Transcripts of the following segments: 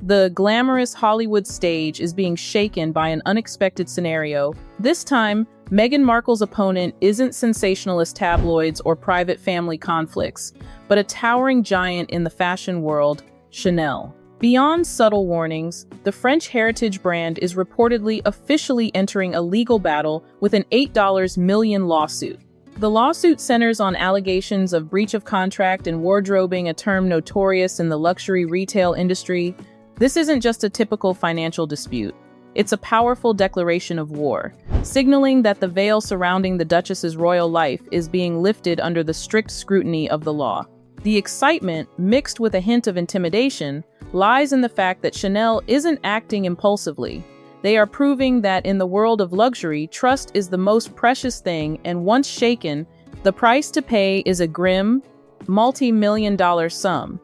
The glamorous Hollywood stage is being shaken by an unexpected scenario. This time, Meghan Markle's opponent isn't sensationalist tabloids or private family conflicts, but a towering giant in the fashion world, Chanel. Beyond subtle warnings, the French heritage brand is reportedly officially entering a legal battle with an $8 million lawsuit. The lawsuit centers on allegations of breach of contract and wardrobing, a term notorious in the luxury retail industry. This isn't just a typical financial dispute. It's a powerful declaration of war, signaling that the veil surrounding the Duchess's royal life is being lifted under the strict scrutiny of the law. The excitement, mixed with a hint of intimidation, lies in the fact that Chanel isn't acting impulsively. They are proving that in the world of luxury, trust is the most precious thing, and once shaken, the price to pay is a grim, multi-million-dollar sum.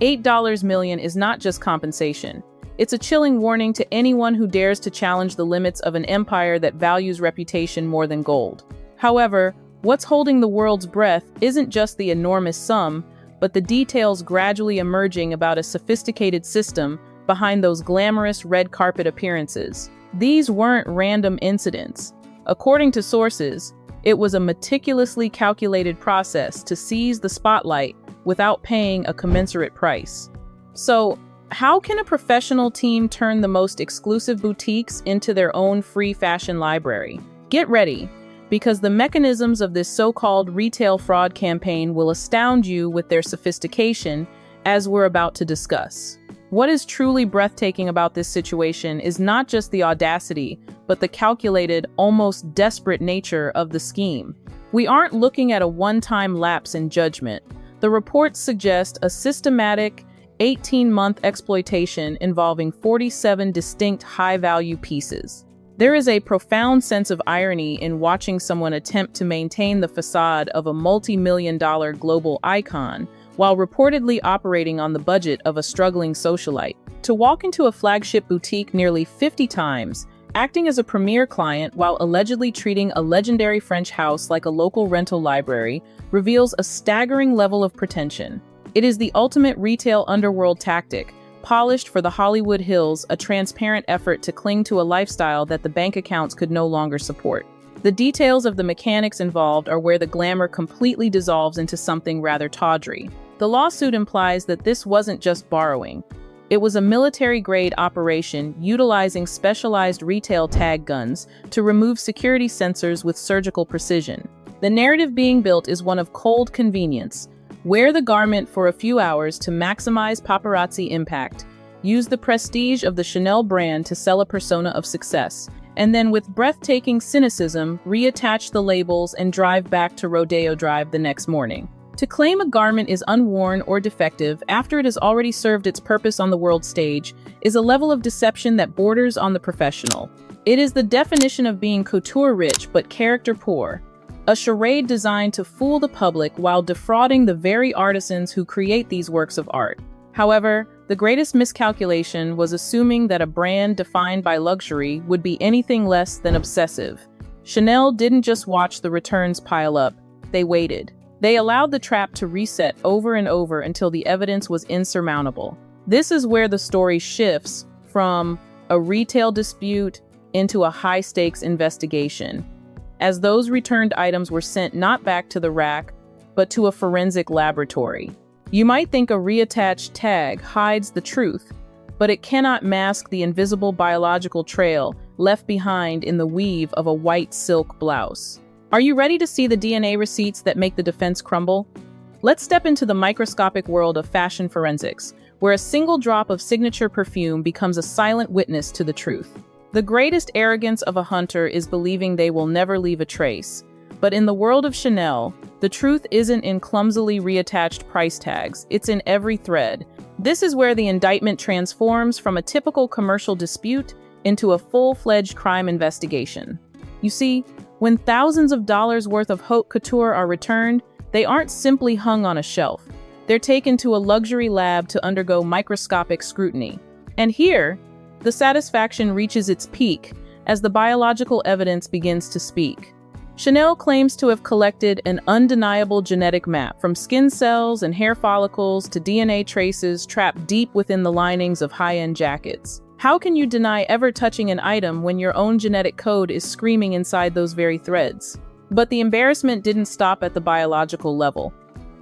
$8 million is not just compensation. It's a chilling warning to anyone who dares to challenge the limits of an empire that values reputation more than gold. However, what's holding the world's breath isn't just the enormous sum, but the details gradually emerging about a sophisticated system behind those glamorous red carpet appearances. These weren't random incidents. According to sources, it was a meticulously calculated process to seize the spotlight without paying a commensurate price. So, how can a professional team turn the most exclusive boutiques into their own free fashion library? Get ready, because the mechanisms of this so-called retail fraud campaign will astound you with their sophistication, as we're about to discuss. What is truly breathtaking about this situation is not just the audacity, but the calculated, almost desperate nature of the scheme. We aren't looking at a one-time lapse in judgment. The reports suggest a systematic, 18-month exploitation involving 47 distinct high-value pieces. There is a profound sense of irony in watching someone attempt to maintain the facade of a multi-million-dollar global icon while reportedly operating on the budget of a struggling socialite. To walk into a flagship boutique nearly 50 times, acting as a premier client while allegedly treating a legendary French house like a local rental library, reveals a staggering level of pretension. It is the ultimate retail underworld tactic, polished for the Hollywood Hills, a transparent effort to cling to a lifestyle that the bank accounts could no longer support. The details of the mechanics involved are where the glamour completely dissolves into something rather tawdry. The lawsuit implies that this wasn't just borrowing. It was a military-grade operation utilizing specialized retail tag guns to remove security sensors with surgical precision. The narrative being built is one of cold convenience. Wear the garment for a few hours to maximize paparazzi impact. Use the prestige of the Chanel brand to sell a persona of success. And then with breathtaking cynicism, reattach the labels and drive back to Rodeo Drive the next morning. To claim a garment is unworn or defective after it has already served its purpose on the world stage is a level of deception that borders on the professional. It is the definition of being couture rich but character poor, a charade designed to fool the public while defrauding the very artisans who create these works of art. However, the greatest miscalculation was assuming that a brand defined by luxury would be anything less than obsessive. Chanel didn't just watch the returns pile up, they waited. They allowed the trap to reset over and over until the evidence was insurmountable. This is where the story shifts from a retail dispute into a high-stakes investigation, as those returned items were sent not back to the rack, but to a forensic laboratory. You might think a reattached tag hides the truth, but it cannot mask the invisible biological trail left behind in the weave of a white silk blouse. Are you ready to see the DNA receipts that make the defense crumble? Let's step into the microscopic world of fashion forensics, where a single drop of signature perfume becomes a silent witness to the truth. The greatest arrogance of a hunter is believing they will never leave a trace. But in the world of Chanel, the truth isn't in clumsily reattached price tags, it's in every thread. This is where the indictment transforms from a typical commercial dispute into a full-fledged crime investigation. You see, when thousands of dollars worth of haute couture are returned, they aren't simply hung on a shelf. They're taken to a luxury lab to undergo microscopic scrutiny. And here, the satisfaction reaches its peak as the biological evidence begins to speak. Chanel claims to have collected an undeniable genetic map from skin cells and hair follicles to DNA traces trapped deep within the linings of high-end jackets. How can you deny ever touching an item when your own genetic code is screaming inside those very threads? But the embarrassment didn't stop at the biological level.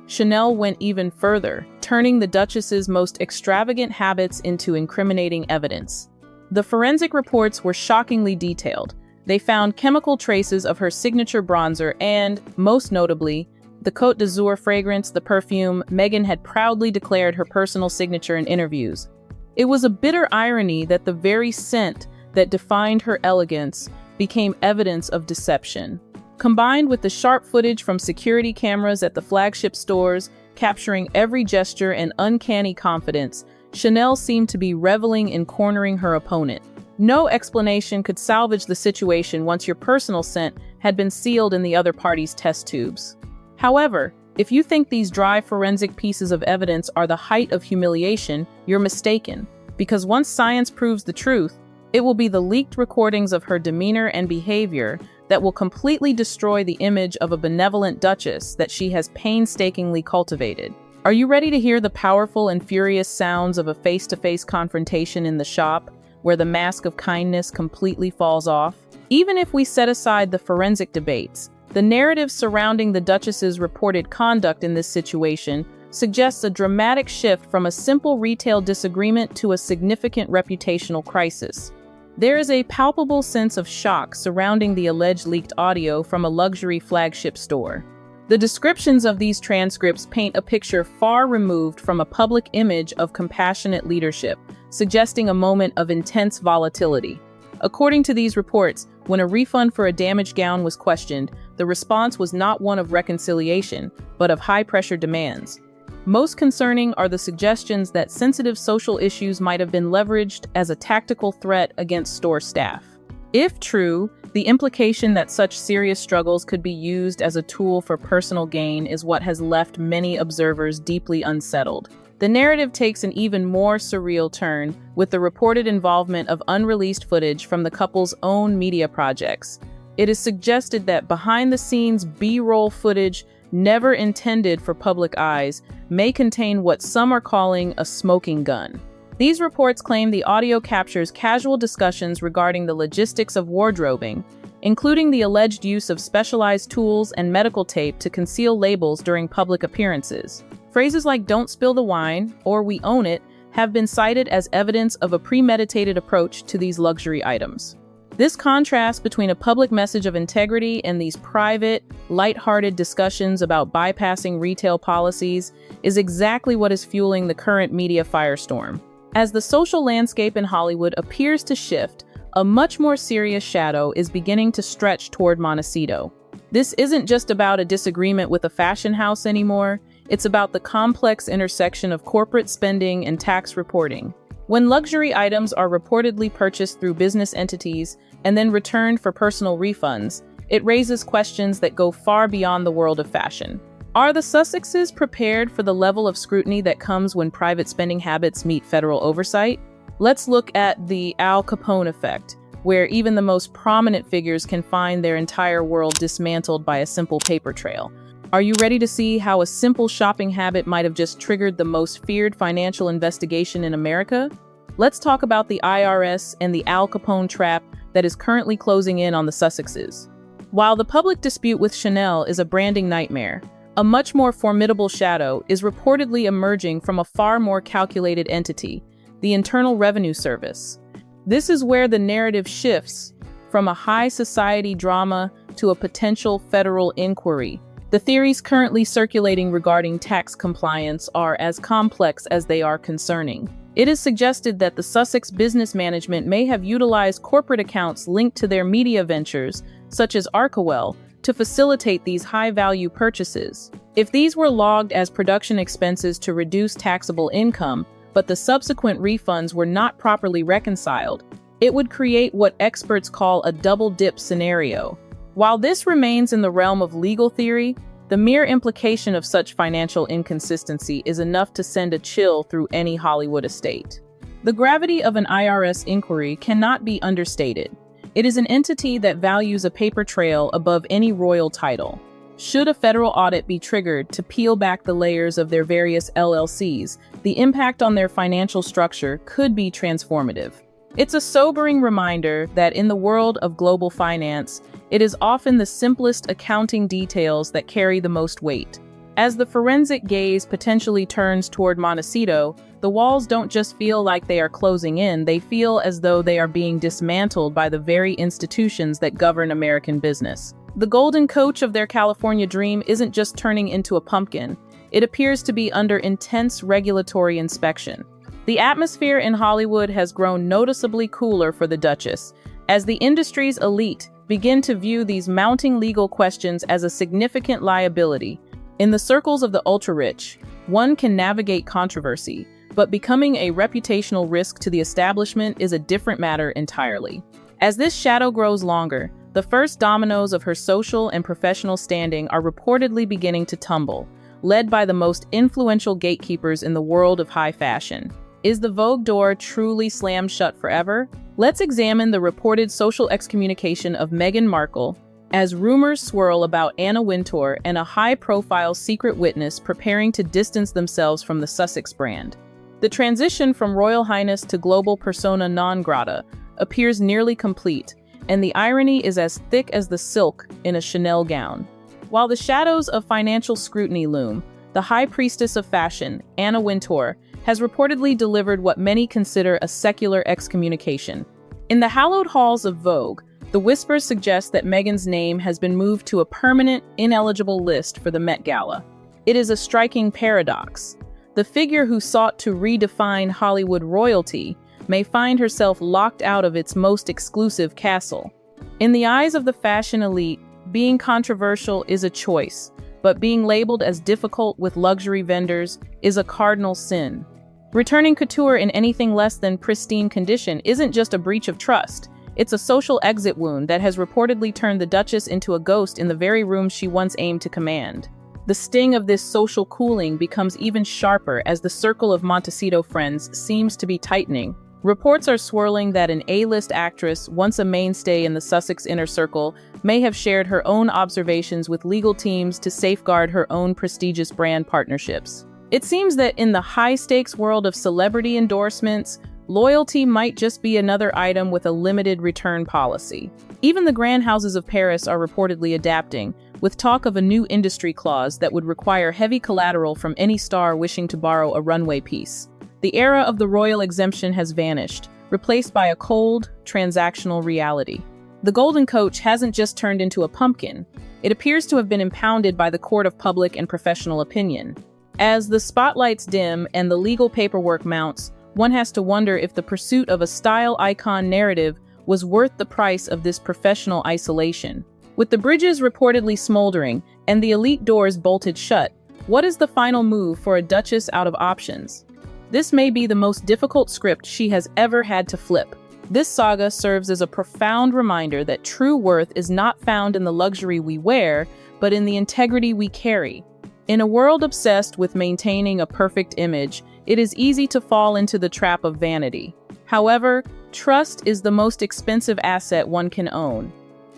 Chanel went even further, turning the Duchess's most extravagant habits into incriminating evidence. The forensic reports were shockingly detailed. They found chemical traces of her signature bronzer and, most notably, the Côte d'Azur fragrance, the perfume Meghan had proudly declared her personal signature in interviews. It was a bitter irony that the very scent that defined her elegance became evidence of deception. Combined with the sharp footage from security cameras at the flagship stores, capturing every gesture and uncanny confidence, Chanel seemed to be reveling in cornering her opponent. No explanation could salvage the situation once your personal scent had been sealed in the other party's test tubes. However, if you think these dry forensic pieces of evidence are the height of humiliation, you're mistaken, because once science proves the truth, it will be the leaked recordings of her demeanor and behavior that will completely destroy the image of a benevolent duchess that she has painstakingly cultivated. Are you ready to hear the powerful and furious sounds of a face-to-face confrontation in the shop, where the mask of kindness completely falls off? Even if we set aside the forensic debates, the narrative surrounding the Duchess's reported conduct in this situation suggests a dramatic shift from a simple retail disagreement to a significant reputational crisis. There is a palpable sense of shock surrounding the alleged leaked audio from a luxury flagship store. The descriptions of these transcripts paint a picture far removed from a public image of compassionate leadership, suggesting a moment of intense volatility. According to these reports, when a refund for a damaged gown was questioned, the response was not one of reconciliation, but of high-pressure demands. Most concerning are the suggestions that sensitive social issues might have been leveraged as a tactical threat against store staff. If true, the implication that such serious struggles could be used as a tool for personal gain is what has left many observers deeply unsettled. The narrative takes an even more surreal turn with the reported involvement of unreleased footage from the couple's own media projects. It is suggested that behind-the-scenes B-roll footage never intended for public eyes may contain what some are calling a smoking gun. These reports claim the audio captures casual discussions regarding the logistics of wardrobing, including the alleged use of specialized tools and medical tape to conceal labels during public appearances. Phrases like "don't spill the wine" or "we own it" have been cited as evidence of a premeditated approach to these luxury items. This contrast between a public message of integrity and these private, light-hearted discussions about bypassing retail policies is exactly what is fueling the current media firestorm. As the social landscape in Hollywood appears to shift, a much more serious shadow is beginning to stretch toward Montecito. This isn't just about a disagreement with a fashion house anymore, it's about the complex intersection of corporate spending and tax reporting. When luxury items are reportedly purchased through business entities and then returned for personal refunds, it raises questions that go far beyond the world of fashion. Are the Sussexes prepared for the level of scrutiny that comes when private spending habits meet federal oversight? Let's look at the Al Capone effect, where even the most prominent figures can find their entire world dismantled by a simple paper trail. Are you ready to see how a simple shopping habit might have just triggered the most feared financial investigation in America? Let's talk about the IRS and the Al Capone trap that is currently closing in on the Sussexes. While the public dispute with Chanel is a branding nightmare, a much more formidable shadow is reportedly emerging from a far more calculated entity, the Internal Revenue Service. This is where the narrative shifts from a high society drama to a potential federal inquiry. The theories currently circulating regarding tax compliance are as complex as they are concerning. It is suggested that the Sussex business management may have utilized corporate accounts linked to their media ventures, such as Arkawell, to facilitate these high-value purchases. If these were logged as production expenses to reduce taxable income, but the subsequent refunds were not properly reconciled, it would create what experts call a double-dip scenario. While this remains in the realm of legal theory, the mere implication of such financial inconsistency is enough to send a chill through any Hollywood estate. The gravity of an IRS inquiry cannot be understated. It is an entity that values a paper trail above any royal title. Should a federal audit be triggered to peel back the layers of their various LLCs, the impact on their financial structure could be transformative. It's a sobering reminder that in the world of global finance, it is often the simplest accounting details that carry the most weight. As the forensic gaze potentially turns toward Montecito, the walls don't just feel like they are closing in, they feel as though they are being dismantled by the very institutions that govern American business. The golden coach of their California dream isn't just turning into a pumpkin, it appears to be under intense regulatory inspection. The atmosphere in Hollywood has grown noticeably cooler for the Duchess, as the industry's elite begin to view these mounting legal questions as a significant liability. In the circles of the ultra-rich, one can navigate controversy, but becoming a reputational risk to the establishment is a different matter entirely. As this shadow grows longer, the first dominoes of her social and professional standing are reportedly beginning to tumble, led by the most influential gatekeepers in the world of high fashion. Is the Vogue door truly slammed shut forever? Let's examine the reported social excommunication of Meghan Markle, as rumors swirl about Anna Wintour and a high-profile secret witness preparing to distance themselves from the Sussex brand. The transition from Royal Highness to global persona non grata appears nearly complete, and the irony is as thick as the silk in a Chanel gown. While the shadows of financial scrutiny loom, the high priestess of fashion, Anna Wintour, has reportedly delivered what many consider a secular excommunication. In the hallowed halls of Vogue, the whispers suggest that Meghan's name has been moved to a permanent, ineligible list for the Met Gala. It is a striking paradox. The figure who sought to redefine Hollywood royalty may find herself locked out of its most exclusive castle. In the eyes of the fashion elite, being controversial is a choice, but being labeled as difficult with luxury vendors is a cardinal sin. Returning couture in anything less than pristine condition isn't just a breach of trust, it's a social exit wound that has reportedly turned the Duchess into a ghost in the very room she once aimed to command. The sting of this social cooling becomes even sharper as the circle of Montecito friends seems to be tightening. Reports are swirling that an A-list actress, once a mainstay in the Sussex inner circle, may have shared her own observations with legal teams to safeguard her own prestigious brand partnerships. It seems that in the high-stakes world of celebrity endorsements, loyalty might just be another item with a limited return policy. Even the grand houses of Paris are reportedly adapting, with talk of a new industry clause that would require heavy collateral from any star wishing to borrow a runway piece. The era of the royal exemption has vanished, replaced by a cold, transactional reality. The golden coach hasn't just turned into a pumpkin, it appears to have been impounded by the court of public and professional opinion. As the spotlights dim and the legal paperwork mounts, one has to wonder if the pursuit of a style icon narrative was worth the price of this professional isolation. With the bridges reportedly smoldering and the elite doors bolted shut, what is the final move for a Duchess out of options? This may be the most difficult script she has ever had to flip. This saga serves as a profound reminder that true worth is not found in the luxury we wear, but in the integrity we carry. In a world obsessed with maintaining a perfect image, it is easy to fall into the trap of vanity. However, trust is the most expensive asset one can own.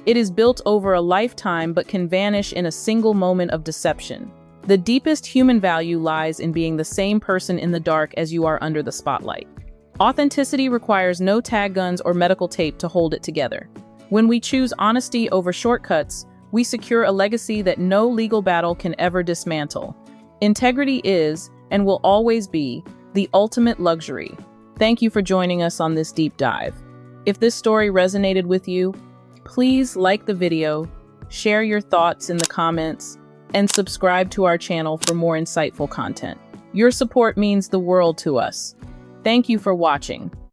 It is built over a lifetime but can vanish in a single moment of deception. The deepest human value lies in being the same person in the dark as you are under the spotlight. Authenticity requires no tag guns or medical tape to hold it together. When we choose honesty over shortcuts, we secure a legacy that no legal battle can ever dismantle. Integrity is, and will always be, the ultimate luxury. Thank you for joining us on this deep dive. If this story resonated with you, please like the video, share your thoughts in the comments, and subscribe to our channel for more insightful content. Your support means the world to us. Thank you for watching.